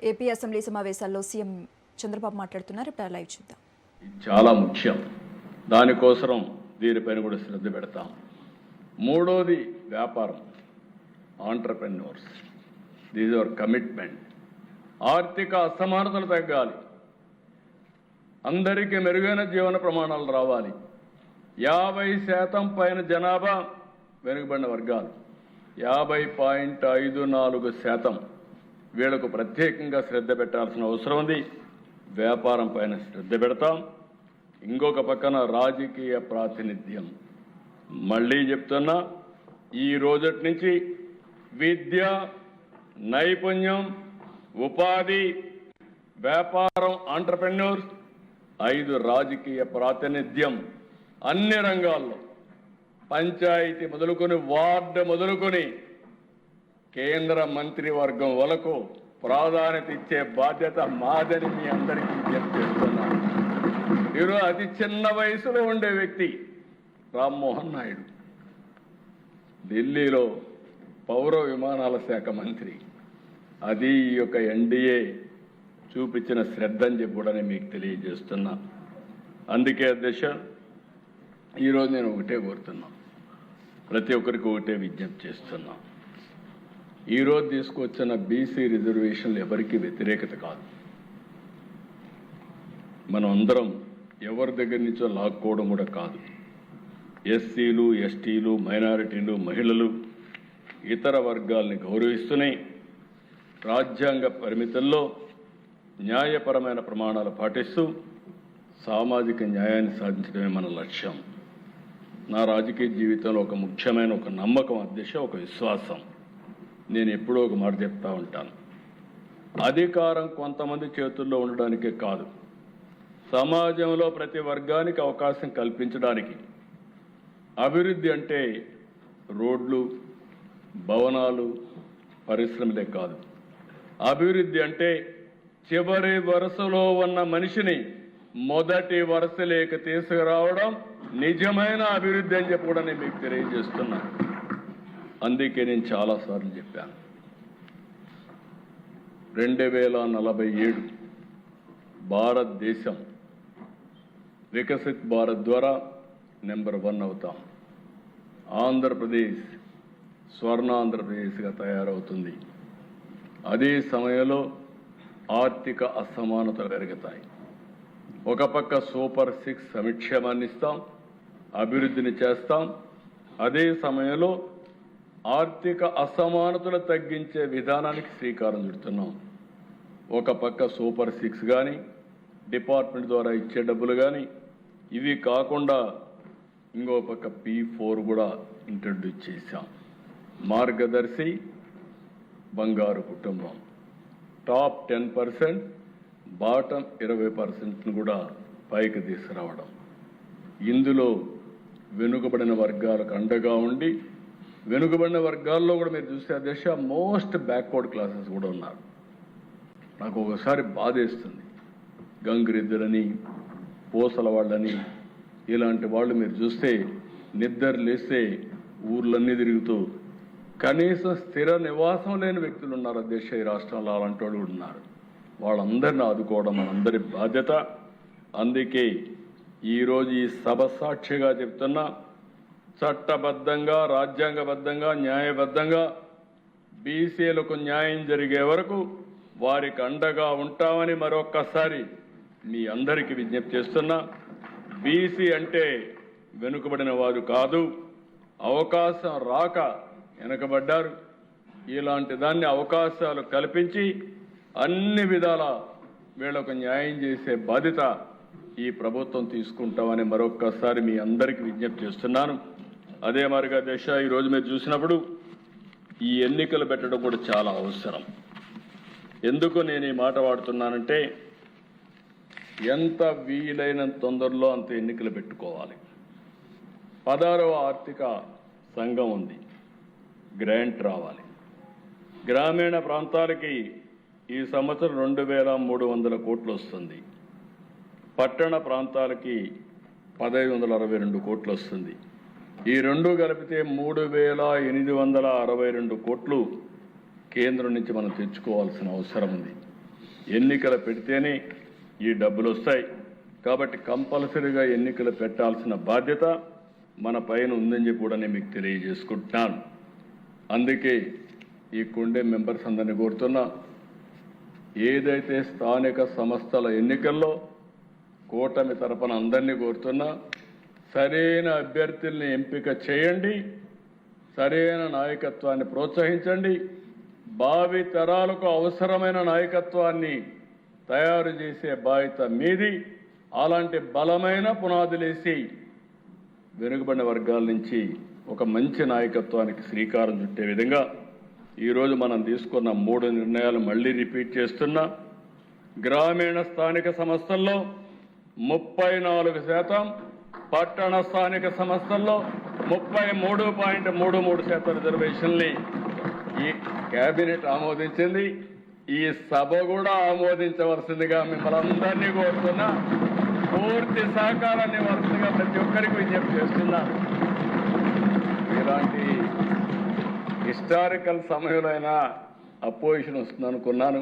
AP assembly సమావేశాల్లో CM Chandrababu మాట్లాడుతున్నారు. ఇప్పుడు లైవ్ చూద్దాం. చాలా ముఖ్యం, దానికోసం దీనిపైన కూడా శ్రద్ధ పెడతాం. మూడోది వ్యాపారం, ఆంటర్‌ప్రెన్యూర్స్, దీస్ ఆర్ కమిట్మెంట్. ఆర్థిక అసమానతలు తగ్గాలి, అందరికీ మెరుగైన జీవన ప్రమాణాలు రావాలి. 50% పైన జనాభా వెనుకబడిన వర్గాలు, 50.54% వీళ్లకు ప్రత్యేకంగా శ్రద్ధ పెట్టాల్సిన అవసరం ఉంది. వ్యాపారం పైన శ్రద్ధ పెడతాం. ఇంకొక పక్కన రాజకీయ ప్రాతినిధ్యం. మళ్ళీ చెప్తున్నా, ఈ రోజటి నుంచి విద్య, నైపుణ్యం, ఉపాధి, వ్యాపారం, ఆంటర్‌ప్రెన్యూర్స్, 5 రాజకీయ ప్రాతినిధ్యం అన్ని రంగాల్లో, పంచాయతీ మొదలుకొని వార్డు మొదలుకొని కేంద్ర మంత్రివర్గం వరకు ప్రాధాన్యత ఇచ్చే బాధ్యత మాదని మీ అందరికీ చెప్తున్నాను. ఈరోజు అతి చిన్న వయసులో ఉండే వ్యక్తి రామ్మోహన్ నాయుడు, ఢిల్లీలో పౌర విమానాల శాఖ మంత్రి. అది ఈ యొక్క ఎన్డీఏ చూపించిన శ్రద్ధ అని చెప్పి కూడా మీకు తెలియజేస్తున్నా. అందుకే అధ్యక్ష, ఈరోజు నేను ఒకటే కోరుతున్నా, ప్రతి ఒక్కరికి ఒకటే విజ్ఞప్తి చేస్తున్నా. ఈరోజు తీసుకొచ్చిన బీసీ రిజర్వేషన్లు ఎవరికి వ్యతిరేకత కాదు. మనం అందరం ఎవరి దగ్గర నుంచో లాక్కోవడం కూడా కాదు. ఎస్సీలు, ఎస్టీలు, మైనారిటీలు, మహిళలు, ఇతర వర్గాల్ని గౌరవిస్తూనే రాజ్యాంగ పరిమితుల్లో న్యాయపరమైన ప్రమాణాలు పాటిస్తూ సామాజిక న్యాయాన్ని సాధించడమే మన లక్ష్యం. నా రాజకీయ జీవితంలో ఒక ముఖ్యమైన ఒక నమ్మకం అధ్యక్ష, ఒక విశ్వాసం. నేను ఎప్పుడో ఒక మాట చెప్తా ఉంటాను, అధికారం కొంతమంది చేతుల్లో ఉండడానికే కాదు, సమాజంలో ప్రతి వర్గానికి అవకాశం కల్పించడానికి. అభివృద్ధి అంటే రోడ్లు, భవనాలు, పరిశ్రమలే కాదు. అభివృద్ధి అంటే చివరి వరుసలో ఉన్న మనిషిని మొదటి వరుసలోకి తీసుకురావడం నిజమైన అభివృద్ధి అని చెప్పి కూడా నేను మీకు తెలియజేస్తున్నాను. అందుకే నేను చాలాసార్లు చెప్పాను, 2047 భారతదేశం వికసిత్ భారత్ ద్వారా నెంబర్ 1 అవుతాం. ఆంధ్రప్రదేశ్ స్వర్ణాంధ్రప్రదేశ్గా తయారవుతుంది. అదే సమయంలో ఆర్థిక అసమానతలు పెరుగుతాయి. ఒక పక్క సూపర్ 6 సంక్షేమాన్ని ఇస్తాం, అభివృద్ధిని చేస్తాం. అదే సమయంలో ఆర్థిక అసమానతలు తగ్గించే విధానానికి శ్రీకారం చుడుతున్నాం. ఒక పక్క సూపర్ 6 కానీ, డిపార్ట్మెంట్ ద్వారా ఇచ్చే డబ్బులు కానీ, ఇవి కాకుండా ఇంకో పక్క P4 కూడా ఇంట్రడ్యూస్ చేశాం. మార్గదర్శి, బంగారు కుటుంబం, టాప్ 10%, బాటం 20%ను కూడా పైకి తీసుకురావడం. ఇందులో వెనుకబడిన వర్గాలకు అండగా ఉండి, వెనుకబడిన వర్గాల్లో కూడా మీరు చూస్తే అధ్యక్ష మోస్ట్ బ్యాక్వర్డ్ క్లాసెస్ కూడా ఉన్నారు. నాకు ఒకసారి బాధేస్తుంది, గంగిరెద్దులని, పూసల వాళ్ళని, ఇలాంటి వాళ్ళు మీరు చూస్తే నిద్ర లేస్తే ఊర్లన్నీ తిరుగుతూ కనీసం స్థిర నివాసం లేని వ్యక్తులు ఉన్నారు అధ్యక్ష ఈ రాష్ట్రంలో. అలాంటి వాళ్ళు ఉన్నారు. వాళ్ళందరినీ ఆదుకోవడం మనందరి బాధ్యత. అందుకే ఈరోజు ఈ సభ సాక్షిగా చెప్తున్నా, చట్టబద్ధంగా, రాజ్యాంగబద్ధంగా, న్యాయబద్ధంగా బీసీలకు న్యాయం జరిగే వరకు వారికి అండగా ఉంటామని మరొక్కసారి మీ అందరికీ విజ్ఞప్తి చేస్తున్నా. బీసీ అంటే వెనుకబడిన వారు కాదు, అవకాశం రాక వెనుకబడ్డారు. ఇలాంటి దాన్ని అవకాశాలు కల్పించి అన్ని విధాల వీళ్లకు న్యాయం చేసే బాధ్యత ఈ ప్రభుత్వం తీసుకుంటామని మరొక్కసారి మీ అందరికీ విజ్ఞప్తి చేస్తున్నాను. అదే మరిగా దేశ ఈరోజు మీరు చూసినప్పుడు ఈ ఎన్నికలు పెట్టడం కూడా చాలా అవసరం. ఎందుకు నేను ఈ మాట వాడుతున్నానంటే, ఎంత వీలైనంత తొందరలో అంత ఎన్నికలు పెట్టుకోవాలి. 16వ ఆర్థిక సంఘం ఉంది, గ్రాంట్ రావాలి. గ్రామీణ ప్రాంతాలకి ఈ సంవత్సరం 2300 కోట్లు వస్తుంది. పట్టణ ప్రాంతాలకి 1562 కోట్లు వస్తుంది. ఈ రెండు కలిపితే 3862 కోట్లు కేంద్రం నుంచి మనం తెచ్చుకోవాల్సిన అవసరం ఉంది. ఎన్నికలు పెడితేనే ఈ డబ్బులు వస్తాయి. కాబట్టి కంపల్సరీగా ఎన్నికలు పెట్టాల్సిన బాధ్యత మన పైన ఉందని చెప్పి కూడా నేను మీకు తెలియజేసుకుంటున్నాను. అందుకే ఈ కుండే మెంబర్స్ అందరినీ కోరుతున్నా, ఏదైతే స్థానిక సంస్థల ఎన్నికల్లో కూటమి తరపున అందరినీ కోరుతున్నా, సరైన అభ్యర్థుల్ని ఎంపిక చేయండి, సరైన నాయకత్వాన్ని ప్రోత్సహించండి, భావి తరాలకు అవసరమైన నాయకత్వాన్ని తయారు చేసే బాధ్యత మీది. అలాంటి బలమైన పునాదులేసి వెనుకబడిన వర్గాల నుంచి ఒక మంచి నాయకత్వానికి శ్రీకారం చుట్టే విధంగా ఈరోజు మనం తీసుకున్న 3 నిర్ణయాలు మళ్ళీ రిపీట్ చేస్తున్నా. గ్రామీణ స్థానిక సంస్థల్లో 34%, పట్టణ స్థానిక సంస్థల్లో 33.33% రిజర్వేషన్ని ఈ కేబినెట్ ఆమోదించింది. ఈ సభ కూడా ఆమోదించవలసిందిగా మిమ్మల్ని అందరినీ కోరుతున్నా. పూర్తి సహకారాన్ని వలసిందిగా ప్రతి ఒక్కరికి విజ్ఞప్తి చేస్తున్నా. ఇలాంటి హిస్టారికల్ సమయంలో అయినా అపోజిషన్ వస్తుందనుకున్నాను.